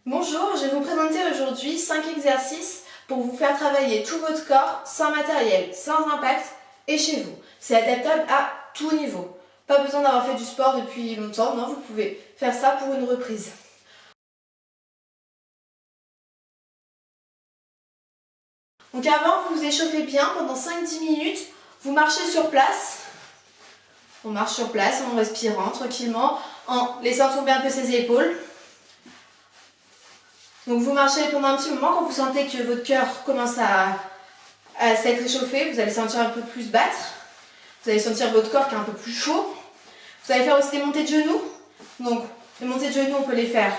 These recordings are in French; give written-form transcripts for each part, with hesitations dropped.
Bonjour, je vais vous présenter aujourd'hui 5 exercices pour vous faire travailler tout votre corps sans matériel, sans impact et chez vous. C'est adaptable à tout niveau. Pas besoin d'avoir fait du sport depuis longtemps, non, vous pouvez faire ça pour une reprise. Donc avant, vous vous échauffez bien pendant 5-10 minutes, vous marchez sur place. On marche sur place en respirant tranquillement, en laissant tomber un peu ses épaules. Donc vous marchez pendant un petit moment, quand vous sentez que votre cœur commence à s'être échauffé, vous allez sentir un peu plus battre. Vous allez sentir votre corps qui est un peu plus chaud. Vous allez faire aussi des montées de genoux. Donc les montées de genoux, on peut les faire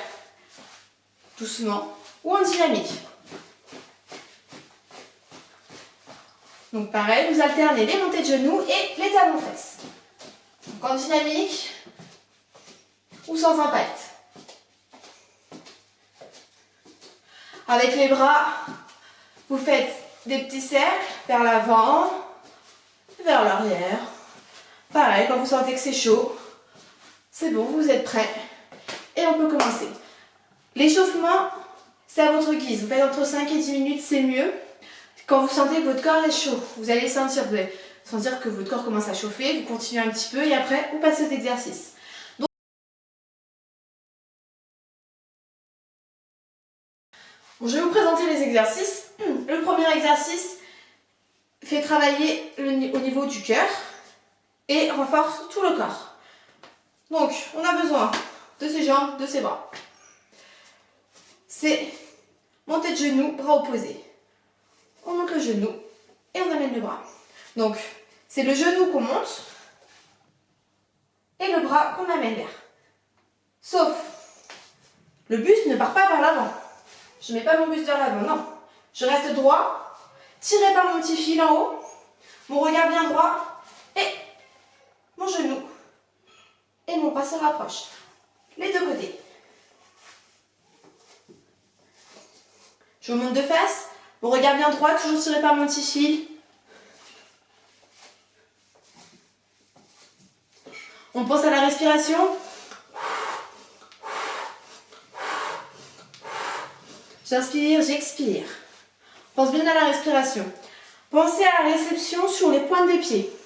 doucement ou en dynamique. Donc pareil, vous alternez les montées de genoux et les talons-fesses. Donc en dynamique ou sans impact. Avec les bras, vous faites des petits cercles vers l'avant, vers l'arrière. Pareil, quand vous sentez que c'est chaud, c'est bon, vous êtes prêts. Et on peut commencer. L'échauffement, c'est à votre guise. Vous faites entre 5 et 10 minutes, c'est mieux. Quand vous sentez que votre corps est chaud, vous allez sentir que votre corps commence à chauffer, vous continuez un petit peu et après, vous passez cet exercice. Je vais vous présenter les exercices. Le premier exercice fait travailler au niveau du cœur et renforce tout le corps. Donc, on a besoin de ses jambes, de ses bras. C'est montée de genoux, bras opposés. On monte le genou et on amène le bras. Donc, c'est le genou qu'on monte et le bras qu'on amène vers. Sauf, le buste ne part pas vers l'avant. Je ne mets pas mon buste vers l'avant, non. Je reste droit, tiré par mon petit fil en haut, mon regard bien droit, et mon genou. Et mon bras se rapproche. Les deux côtés. Je remonte de face, mon regard bien droit, toujours tiré par mon petit fil. On pense à la respiration. J'inspire, j'expire. Pense bien à la respiration. Pensez à la réception sur les pointes des pieds.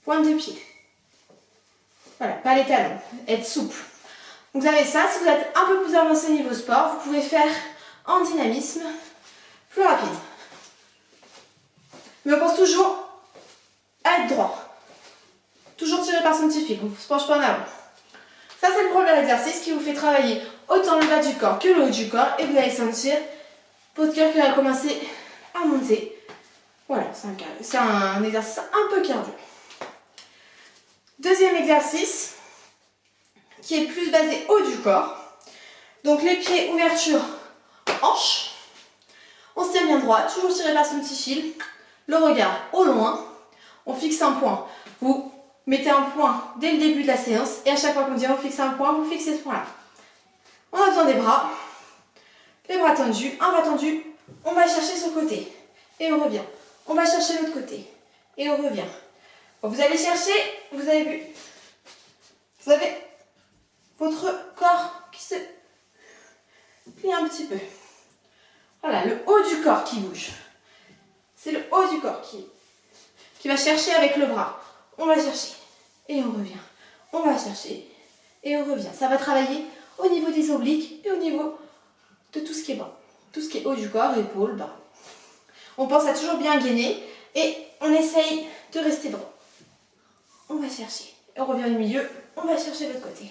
Pointe de pied. Voilà, pas les talons. Être souple. Vous avez ça. Si vous êtes un peu plus avancé niveau sport, vous pouvez faire en dynamisme plus rapide. Mais on pense toujours à être droit. Toujours tiré par son petit fil. On ne se penche pas en avant. Ça, c'est le premier exercice qui vous fait travailler autant le bas du corps que le haut du corps. Et vous allez sentir votre cœur qui va commencer à monter. Voilà, c'est un exercice un peu cardio. Deuxième exercice, qui est plus basé haut du corps. Donc les pieds, ouverture, hanche. On se tient bien droit, toujours tiré par son petit fil. Le regard au loin. On fixe un point. Vous mettez un point dès le début de la séance. Et à chaque fois qu'on dit on fixe un point, vous fixez ce point-là. On a besoin des bras. Les bras tendus, un bras tendu. On va chercher son côté. Et on revient. On va chercher l'autre côté. Et on revient. Bon, vous allez chercher, vous avez vu. Vous avez votre corps qui se plie un petit peu. Voilà, le haut du corps qui bouge. C'est le haut du corps qui va chercher avec le bras. On va chercher et on revient. On va chercher et on revient. Ça va travailler au niveau des obliques et au niveau de tout ce qui est bas. Tout ce qui est haut du corps, épaules, bas. On pense à toujours bien gainer et on essaye de rester droit. On va chercher. Et on revient au milieu. On va chercher l'autre côté.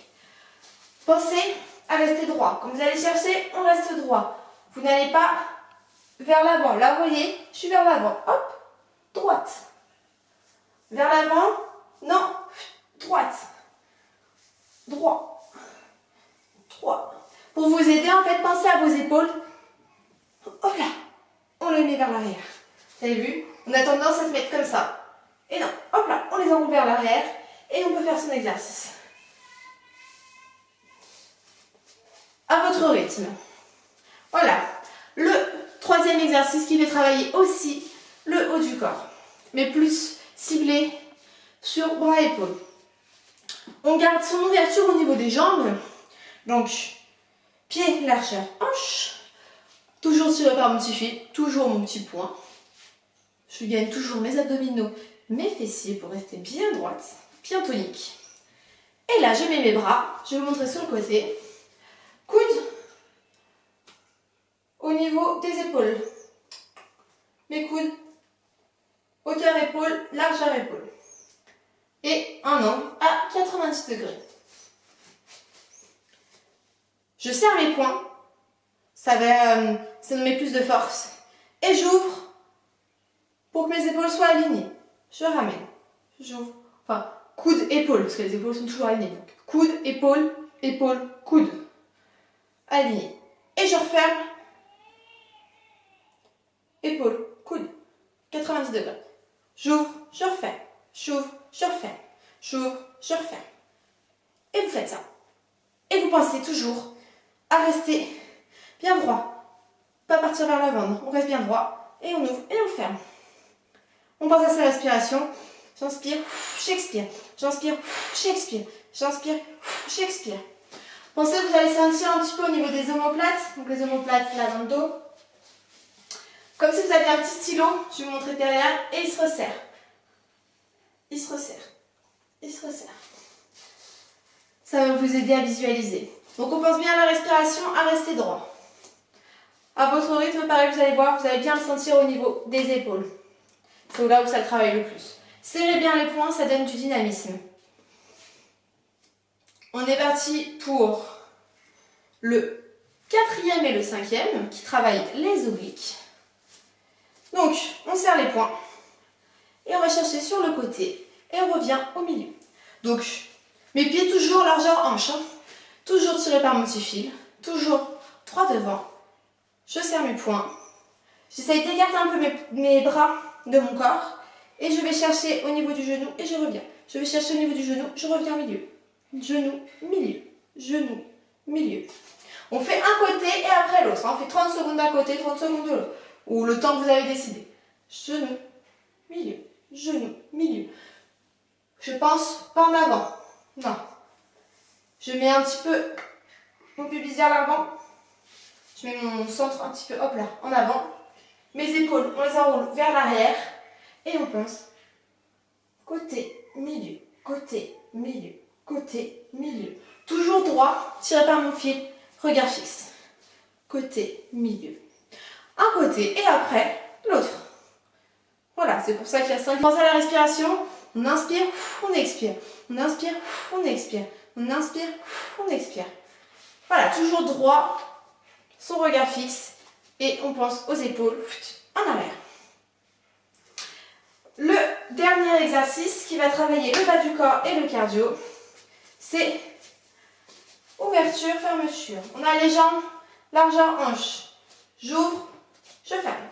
Pensez à rester droit. Quand vous allez chercher, on reste droit. Vous n'allez pas vers l'avant. Là, vous voyez, je suis vers l'avant. Hop, droite. Vers l'avant, non, droite. Droit. Droit. Pour vous aider, en fait, pensez à vos épaules. Hop là, on les met vers l'arrière. Vous avez vu? On a tendance à se mettre comme ça. Et non, hop là, on les enroule vers l'arrière et on peut faire son exercice. À votre rythme. Voilà. Le troisième exercice qui fait travailler aussi le haut du corps, mais plus ciblé sur bras et épaules. On garde son ouverture au niveau des jambes, Donc, pied, largeur, hanche. Toujours tiré par mon petit fil, toujours mon petit point. Je gagne toujours mes abdominaux, mes fessiers pour rester bien droite, bien tonique. Et là, je mets mes bras, je vais vous montrer sur le côté. Coude au niveau des épaules. Mes coudes, hauteur épaule, largeur épaule. Et un angle à 90 degrés. Je serre mes poings, ça me met plus de force. Et j'ouvre pour que mes épaules soient alignées. Je ramène, j'ouvre, enfin coude, épaule, parce que les épaules sont toujours alignées. Donc, coude, épaule, épaule, coude. Aligné. Et je referme. Épaule, coude. 90 degrés. J'ouvre, je referme. J'ouvre, je referme. J'ouvre, je referme. Et vous faites ça. Et vous pensez toujours à rester bien droit. Pas partir vers l'avant. On reste bien droit. Et on ouvre et on ferme. On pense à sa respiration. J'inspire, j'expire. J'inspire, j'expire. J'inspire, j'expire. Pensez que vous allez sentir un petit peu au niveau des omoplates. Donc les omoplates là dans le dos. Comme si vous aviez un petit stylo. Je vais vous montrer derrière. Et il se resserre. Il se resserre. Il se resserre. Ça va vous aider à visualiser. Donc on pense bien à la respiration, à rester droit. À votre rythme, pareil, vous allez voir, vous allez bien le sentir au niveau des épaules. C'est là où ça travaille le plus. Serrez bien les poings, ça donne du dynamisme. On est parti pour le 4e et le 5e qui travaillent les obliques. Donc, on serre les poings et on va chercher sur le côté et on revient au milieu. Donc, mes pieds toujours largeur hanche, hein. Toujours tiré par mon petit fil, toujours droit devant. Je serre mes poings. J'essaye d'écarter un peu mes bras de mon corps et je vais chercher au niveau du genou et je reviens. Je vais chercher au niveau du genou, je reviens au milieu. Genou, milieu, genou, milieu. On fait un côté et après l'autre. On fait 30 secondes d'un côté, 30 secondes de l'autre. Ou le temps que vous avez décidé. Genou, milieu, genou, milieu. Je pense pas en avant. Non. Je mets un petit peu mon pubis vers l'avant. Je mets mon centre un petit peu, hop là, en avant. Mes épaules, on les enroule vers l'arrière. Et on pense côté, milieu, côté, milieu, côté, milieu. Toujours droit, tiré par mon fil, regard fixe. Côté, milieu. Un côté et après l'autre. Voilà, c'est pour ça qu'il y a 5. Pensez à la respiration. On inspire, on expire. On inspire, on expire. On inspire, on expire. Voilà, toujours droit, son regard fixe. Et on pense aux épaules en arrière. Le dernier exercice qui va travailler le bas du corps et le cardio, c'est ouverture, fermeture. On a les jambes, largeur hanche. J'ouvre, je ferme.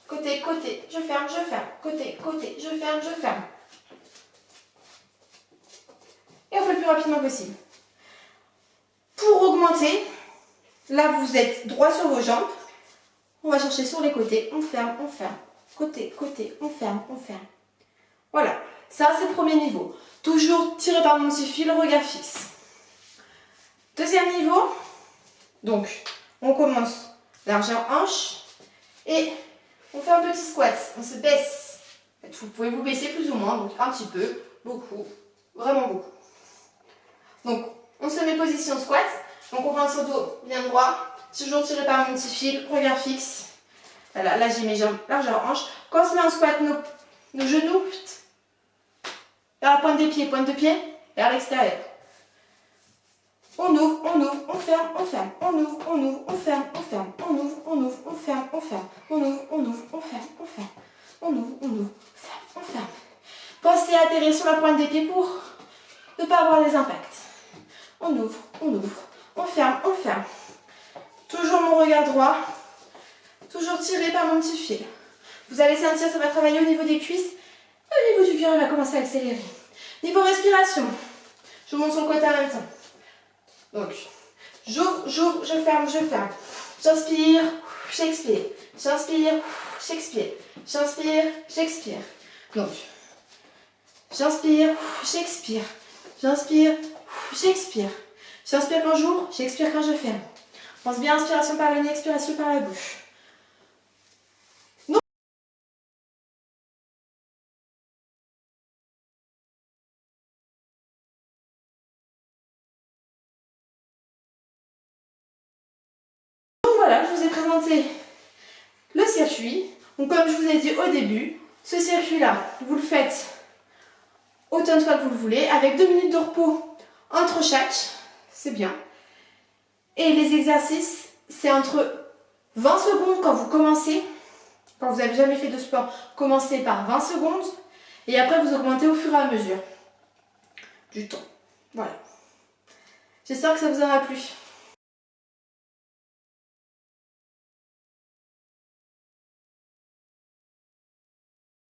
Côté, côté, je ferme, je ferme. Côté, côté, je ferme, je ferme. Et on fait le plus rapidement possible. Pour augmenter, là vous êtes droit sur vos jambes. On va chercher sur les côtés, on ferme, on ferme. Côté, côté, on ferme, on ferme. Voilà, ça c'est le premier niveau. Toujours tiré par mon petit fil, regard fixe. Deuxième niveau, donc on commence largeur hanche et on fait un petit squat. On se baisse. Vous pouvez vous baisser plus ou moins, donc un petit peu, beaucoup, vraiment beaucoup. Donc on se met position squat, donc on prend son dos bien droit, toujours tiré par mon petit fil, regard fixe. Voilà, là j'ai mes jambes largeur hanche. Quand on se met en squat, nos genoux vers la pointe des pieds, pointe de pied vers l'extérieur. On ouvre, on ferme, on ferme. On ouvre, on ferme, on ferme. On ouvre, on ferme, on ferme. On ouvre, on ferme, on ferme. On ouvre, on ferme, on ferme. Pensez à atterrir sur la pointe des pieds pour ne pas avoir des impacts. On ouvre, on ferme, on ferme. Toujours mon regard droit. Toujours tiré par mon petit fil. Vous allez sentir, ça va travailler au niveau des cuisses. Au niveau du cœur, il va commencer à accélérer. Niveau respiration, je vous montre sur le côté en même temps. Donc, j'ouvre, je ferme, je ferme. J'inspire, j'expire. J'inspire, j'expire. J'inspire, j'expire. Donc, j'inspire, j'expire. J'inspire, j'expire. J'inspire quand j'ouvre, j'expire quand je ferme. Pense bien, inspiration par le nez, expiration par la bouche. Donc voilà, je vous ai présenté le circuit. Donc comme je vous ai dit au début, ce circuit-là, vous le faites autant de fois que vous le voulez, avec 2 minutes de repos entre chaque, c'est bien. Et les exercices, c'est entre 20 secondes quand vous commencez, quand vous n'avez jamais fait de sport, commencez par 20 secondes, et après vous augmentez au fur et à mesure du temps. Voilà. J'espère que ça vous aura plu.